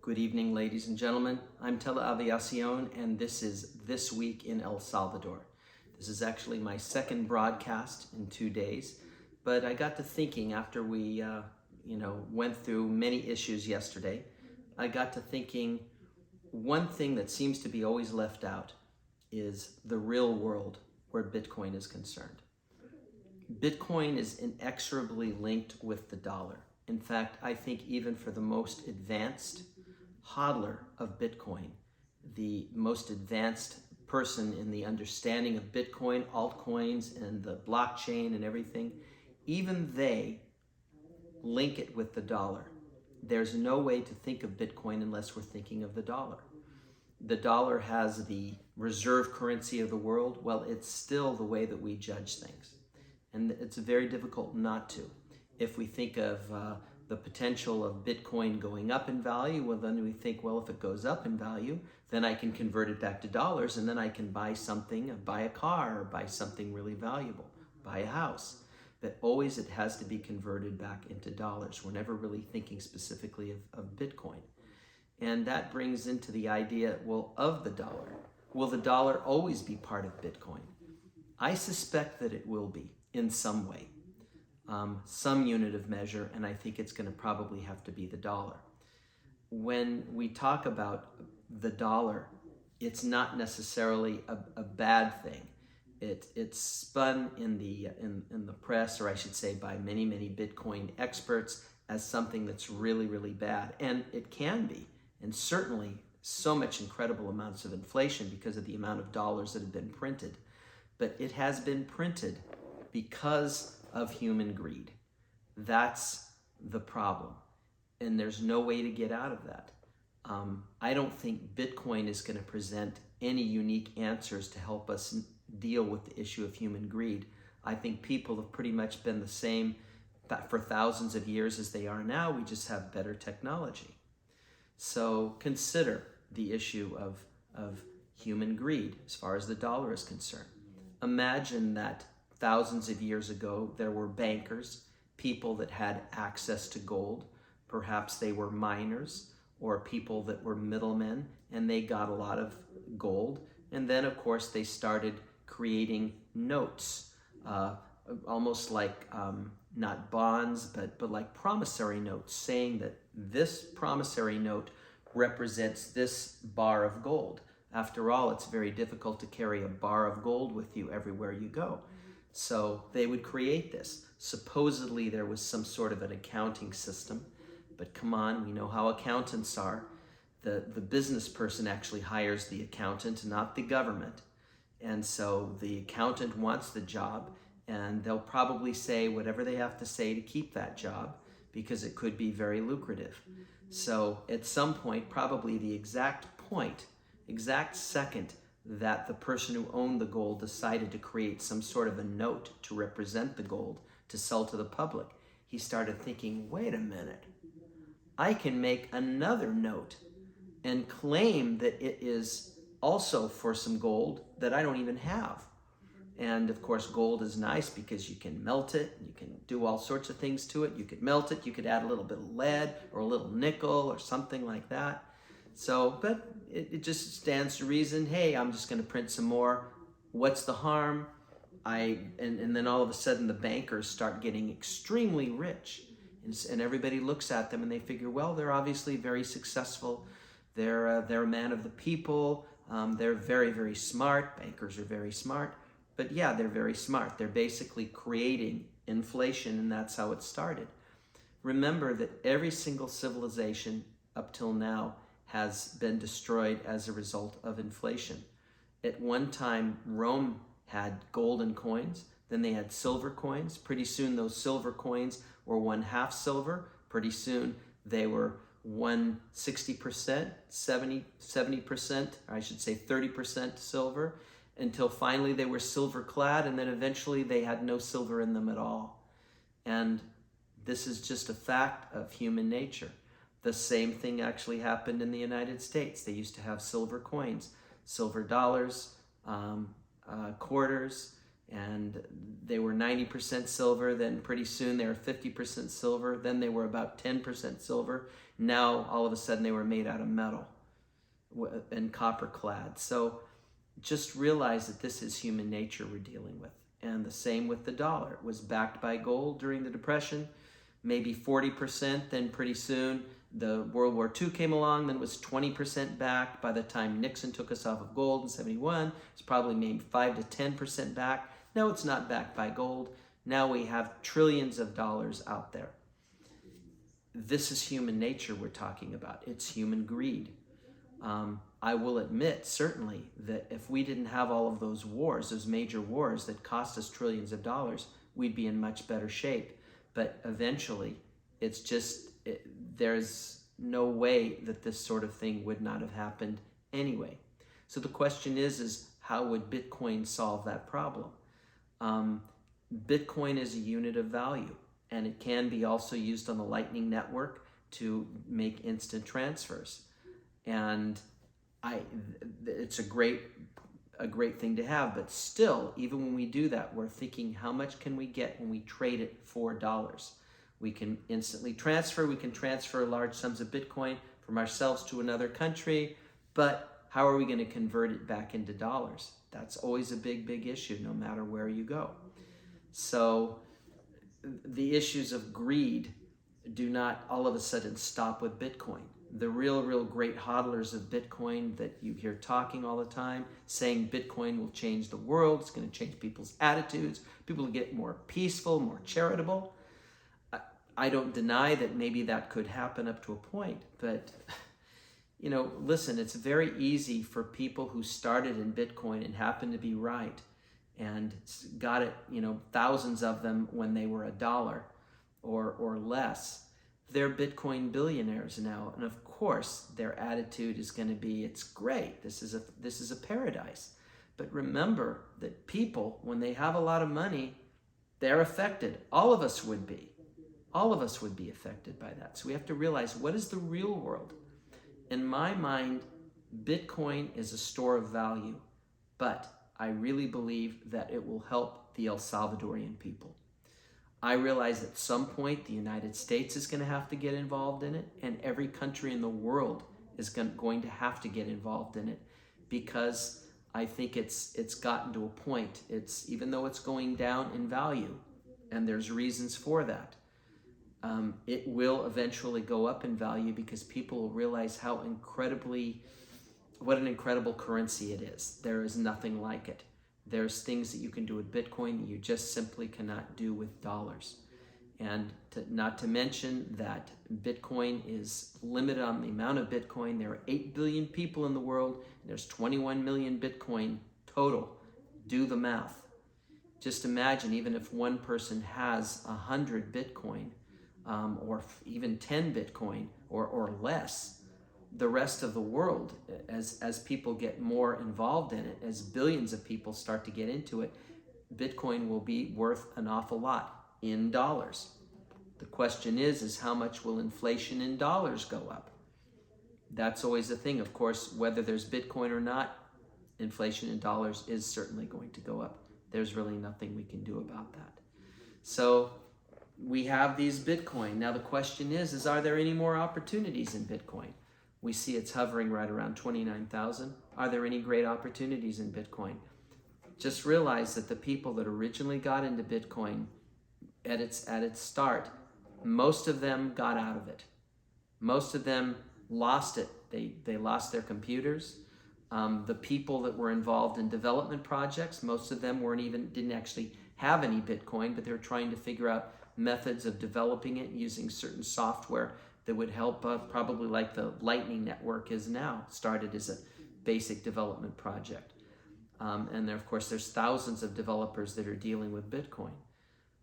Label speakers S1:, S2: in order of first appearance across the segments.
S1: Good evening, ladies and gentlemen. I'm Tele-Aviacion, and this is This Week in El Salvador. This is actually my second broadcast in 2 days, but I got to thinking after we, went through many issues yesterday. I got to thinking one thing that seems to be always left out is the real world where Bitcoin is concerned. Bitcoin is inexorably linked with the dollar. In fact, I think even for the most advanced hodler of Bitcoin, the most advanced person in the understanding of Bitcoin, altcoins, and the blockchain and everything, even they link it with the dollar. There's no way to think of Bitcoin unless we're thinking of the dollar. The dollar has the reserve currency of the world. Well, it's still the way that we judge things. And it's very difficult not to. If we think of the potential of Bitcoin going up in value, well, then we think, well, if it goes up in value, then I can convert it back to dollars, and then I can buy something, buy a car, or buy something really valuable, buy a house. But always it has to be converted back into dollars. We're never really thinking specifically of Bitcoin. And that brings into the idea, well, of the dollar. Will the dollar always be part of Bitcoin? I suspect that it will be in some way. Some unit of measure, and I think it's going to probably have to be the dollar. When we talk about the dollar, it's not necessarily a bad thing. It's spun in the press, or I should say by many Bitcoin experts, as something that's really bad, and it can be, and certainly so much incredible amounts of inflation because of the amount of dollars that have been printed. But it has been printed because of human greed. That's the problem. And there's no way to get out of that. I don't think Bitcoin is going to present any unique answers to help us deal with the issue of human greed. I think people have pretty much been the same for thousands of years as they are now. We just have better technology. So consider the issue of human greed as far as the dollar is concerned. Imagine that thousands of years ago, there were bankers, people that had access to gold. Perhaps they were miners or people that were middlemen, and they got a lot of gold. And then, of course, they started creating notes, almost like not bonds, but like promissory notes, saying that this promissory note represents this bar of gold. After all, it's very difficult to carry a bar of gold with you everywhere you go. So they would create this. Supposedly there was some sort of an accounting system, but come on, we know how accountants are. The business person actually hires the accountant, not the government. And so the accountant wants the job, and they'll probably say whatever they have to say to keep that job because it could be very lucrative. So at some point, probably the exact second that the person who owned the gold decided to create some sort of a note to represent the gold to sell to the public, he started thinking, wait a minute, I can make another note and claim that it is also for some gold that I don't even have. And of course, gold is nice because you can melt it, you can do all sorts of things to it. You could melt it, you could add a little bit of lead or a little nickel or something like that. So, but it just stands to reason, hey, I'm just going to print some more. What's the harm? And then all of a sudden the bankers start getting extremely rich. And everybody looks at them and they figure, well, they're obviously very successful. They're a man of the people. They're very smart. Bankers are very smart. But yeah, they're very smart. They're basically creating inflation, and that's how it started. Remember that every single civilization up till now has been destroyed as a result of inflation. At one time, Rome had golden coins, then they had silver coins. Pretty soon those silver coins were 1/2 silver. Pretty soon they were 60%, 70%, or I should say 30% silver, until finally they were silver clad, and then eventually they had no silver in them at all. And this is just a fact of human nature. The same thing actually happened in the United States. They used to have silver coins, silver dollars, quarters, and they were 90% silver. Then pretty soon they were 50% silver. Then they were about 10% silver. Now, all of a sudden, they were made out of metal and copper clad. So just realize that this is human nature we're dealing with. And the same with the dollar. It was backed by gold during the Depression, maybe 40%. Then pretty soon, the World War II came along, then it was 20% backed. By the time Nixon took us off of gold in 71, it's probably maybe 5 to 10% backed. Now it's not backed by gold. Now we have trillions of dollars out there. This is human nature we're talking about. It's human greed. I will admit, certainly, that if we didn't have all of those wars, those major wars that cost us trillions of dollars, we'd be in much better shape. But eventually, it's just, there's no way that this sort of thing would not have happened anyway. So the question is how would Bitcoin solve that problem? Bitcoin is a unit of value, and it can be also used on the Lightning Network to make instant transfers. And it's a great thing to have, but still, even when we do that, we're thinking, how much can we get when we trade it for dollars? We can instantly transfer. We can transfer large sums of Bitcoin from ourselves to another country, but how are we going to convert it back into dollars? That's always a big issue, no matter where you go. So the issues of greed do not all of a sudden stop with Bitcoin. The real great hodlers of Bitcoin that you hear talking all the time, saying Bitcoin will change the world, it's going to change people's attitudes, people will get more peaceful, more charitable. I don't deny that maybe that could happen up to a point, but listen, it's very easy for people who started in Bitcoin and happened to be right and got it, thousands of them when they were $1 or less. They're Bitcoin billionaires now, and of course their attitude is going to be, it's great, this is a paradise. But remember that people, when they have a lot of money, they're affected. All of us would be affected by that. So we have to realize, what is the real world? In my mind, Bitcoin is a store of value, but I really believe that it will help the El Salvadorian people. I realize at some point the United States is going to have to get involved in it, and every country in the world is going to have to get involved in it, because I think it's gotten to a point, even though it's going down in value, and there's reasons for that, it will eventually go up in value because people will realize what an incredible currency it is. There is nothing like it. There's things that you can do with Bitcoin that you just simply cannot do with dollars. And not to mention that Bitcoin is limited on the amount of Bitcoin. There are 8 billion people in the world, and there's 21 million Bitcoin total. Do the math. Just imagine, even if one person has 100 Bitcoin, or even 10 Bitcoin or less, the rest of the world, as people get more involved in it, as billions of people start to get into it, Bitcoin will be worth an awful lot in dollars. The question is how much will inflation in dollars go up? That's always the thing. Of course, whether there's Bitcoin or not, inflation in dollars is certainly going to go up. There's really nothing we can do about that. So we have these Bitcoin. Now the question is are there any more opportunities in Bitcoin? We see it's hovering right around 29,000. Are there any great opportunities in Bitcoin? Just realize that the people that originally got into Bitcoin at its start, most of them got out of it. Most of them lost it. They lost their computers. The people that were involved in development projects, most of them didn't actually have any Bitcoin, but they were trying to figure out methods of developing it using certain software that would help, probably like the Lightning Network is now, started as a basic development project. And of course, there's thousands of developers that are dealing with Bitcoin.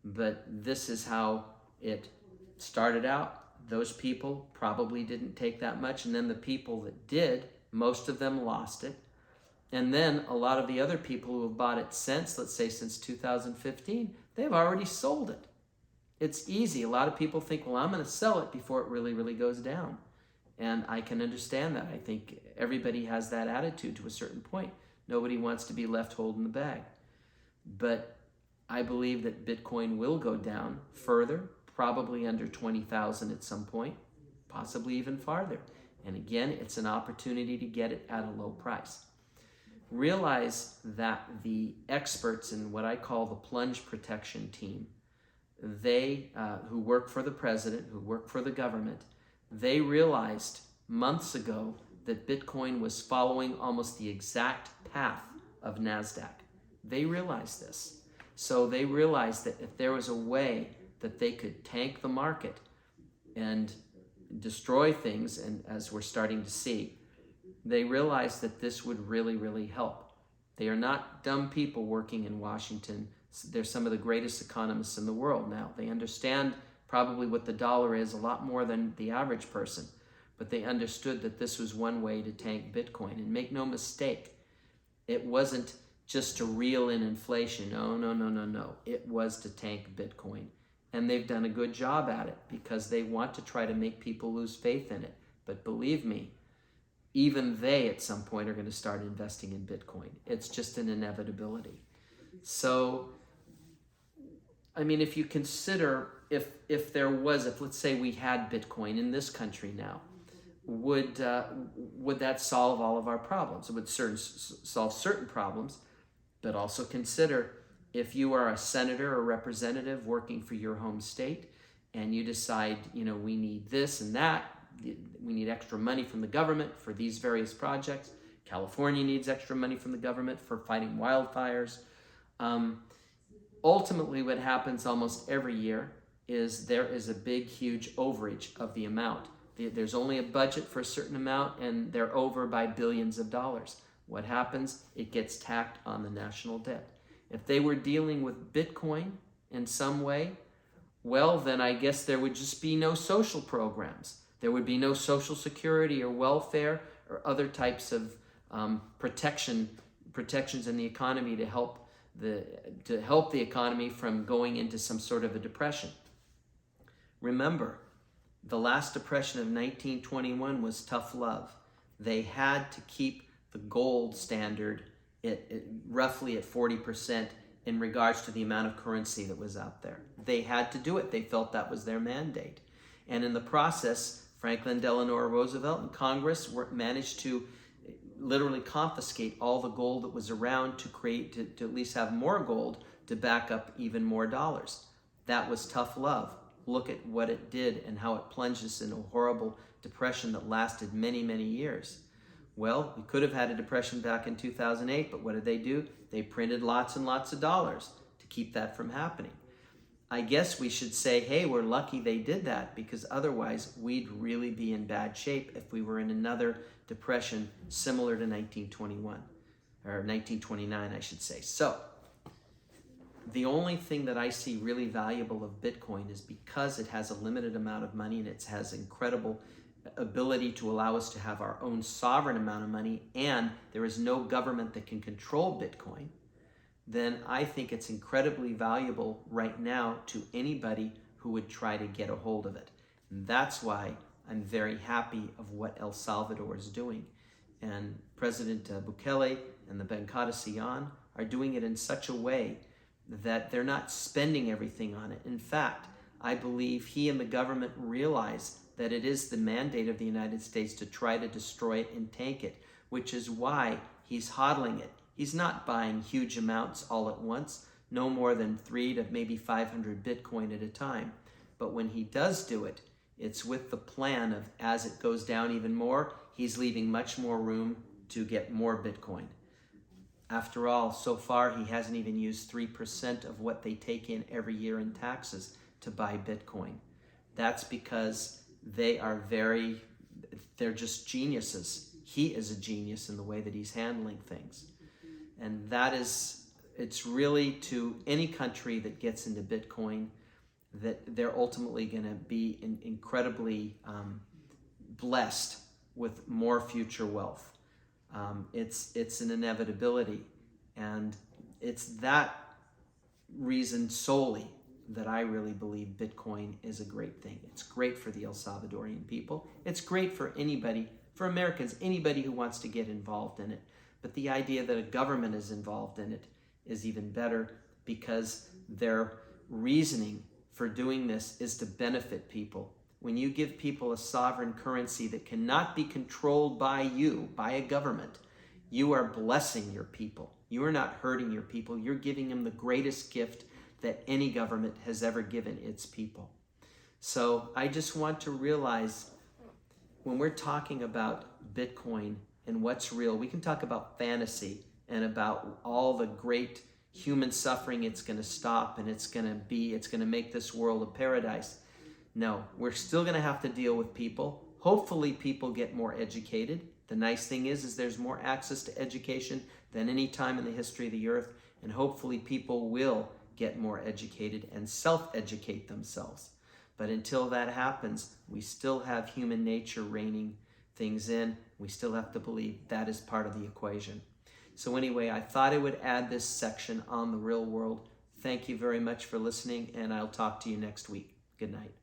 S1: But this is how it started out. Those people probably didn't take that much, and then the people that did, most of them lost it. And then a lot of the other people who have bought it since, let's say since 2015, they've already sold it. It's easy. A lot of people think, well, I'm going to sell it before it really goes down. And I can understand that. I think everybody has that attitude to a certain point. Nobody wants to be left holding the bag. But I believe that Bitcoin will go down further, probably under 20,000 at some point. possibly even farther. And again, it's an opportunity to get it at a low price. Realize that the experts in what I call the plunge protection team, they who work for the president, who work for the government, they realized months ago that Bitcoin was following almost the exact path of NASDAQ. They realized this. So they realized that if there was a way that they could tank the market and destroy things, and as we're starting to see, they realized that this would really, really help. They are not dumb people working in Washington. They're some of the greatest economists in the world now. They understand probably what the dollar is a lot more than the average person, but they understood that this was one way to tank Bitcoin. And make no mistake, it wasn't just to reel in inflation. No. It was to tank Bitcoin. And they've done a good job at it because they want to try to make people lose faith in it. But believe me, even they at some point are going to start investing in Bitcoin. It's just an inevitability. So, I mean, if you consider if let's say we had Bitcoin in this country now, would that solve all of our problems? It would solve certain problems, but also consider if you are a senator or representative working for your home state and you decide, we need this and that, we need extra money from the government for these various projects. California needs extra money from the government for fighting wildfires. Ultimately, what happens almost every year is there is a big, huge overage of the amount. There's only a budget for a certain amount, and they're over by billions of dollars. What happens? It gets tacked on the national debt. If they were dealing with Bitcoin in some way, well, then I guess there would just be no social programs. There would be no social security or welfare or other types of protections in the economy to help the economy from going into some sort of a depression. Remember, the last depression of 1921 was tough love. They had to keep the gold standard roughly at 40% in regards to the amount of currency that was out there. They had to do it. They felt that was their mandate. And in the process, Franklin Delano Roosevelt and Congress managed to literally confiscate all the gold that was around to at least have more gold to back up even more dollars. That was tough love. Look at what it did and how it plunged us in a horrible depression that lasted many, many years. Well, we could have had a depression back in 2008, but what did they do? They printed lots and lots of dollars to keep that from happening. I guess we should say, hey, we're lucky they did that, because otherwise we'd really be in bad shape if we were in another depression similar to 1921, or 1929, I should say. So, the only thing that I see really valuable of Bitcoin is because it has a limited amount of money and it has incredible ability to allow us to have our own sovereign amount of money, and there is no government that can control Bitcoin, then I think it's incredibly valuable right now to anybody who would try to get a hold of it. And that's why I'm very happy of what El Salvador is doing. And President Bukele and the Tele-Aviacion are doing it in such a way that they're not spending everything on it. In fact, I believe he and the government realize that it is the mandate of the United States to try to destroy it and tank it, which is why he's hodling it. He's not buying huge amounts all at once, no more than 300 to maybe 500 Bitcoin at a time. But when he does do it, it's with the plan of, as it goes down even more, he's leaving much more room to get more Bitcoin. After all, so far he hasn't even used 3% of what they take in every year in taxes to buy Bitcoin. That's because they're just geniuses. He is a genius in the way that he's handling things. And it's really to any country that gets into Bitcoin that they're ultimately going to be incredibly blessed with more future wealth. It's an inevitability, and it's that reason solely that I really believe Bitcoin is a great thing. It's great for the El Salvadorian people. It's great for anybody, for Americans, anybody who wants to get involved in it. But the idea that a government is involved in it is even better, because their reasoning for doing this is to benefit people. when you give people a sovereign currency that cannot be controlled by you, by a government, you are blessing your people. You are not hurting your people. You're giving them the greatest gift that any government has ever given its people. So I just want to realize when we're talking about Bitcoin and what's real, we can talk about fantasy and about all the great human suffering it's going to stop and it's going to make this world a paradise. No, we're still going to have to deal with people. Hopefully people get more educated. The nice thing is there's more access to education than any time in the history of the earth, and hopefully people will get more educated and self-educate themselves. But until that happens, we still have human nature reining things in. We still have to believe that is part of the equation. So anyway, I thought I would add this section on the real world. Thank you very much for listening, and I'll talk to you next week. Good night.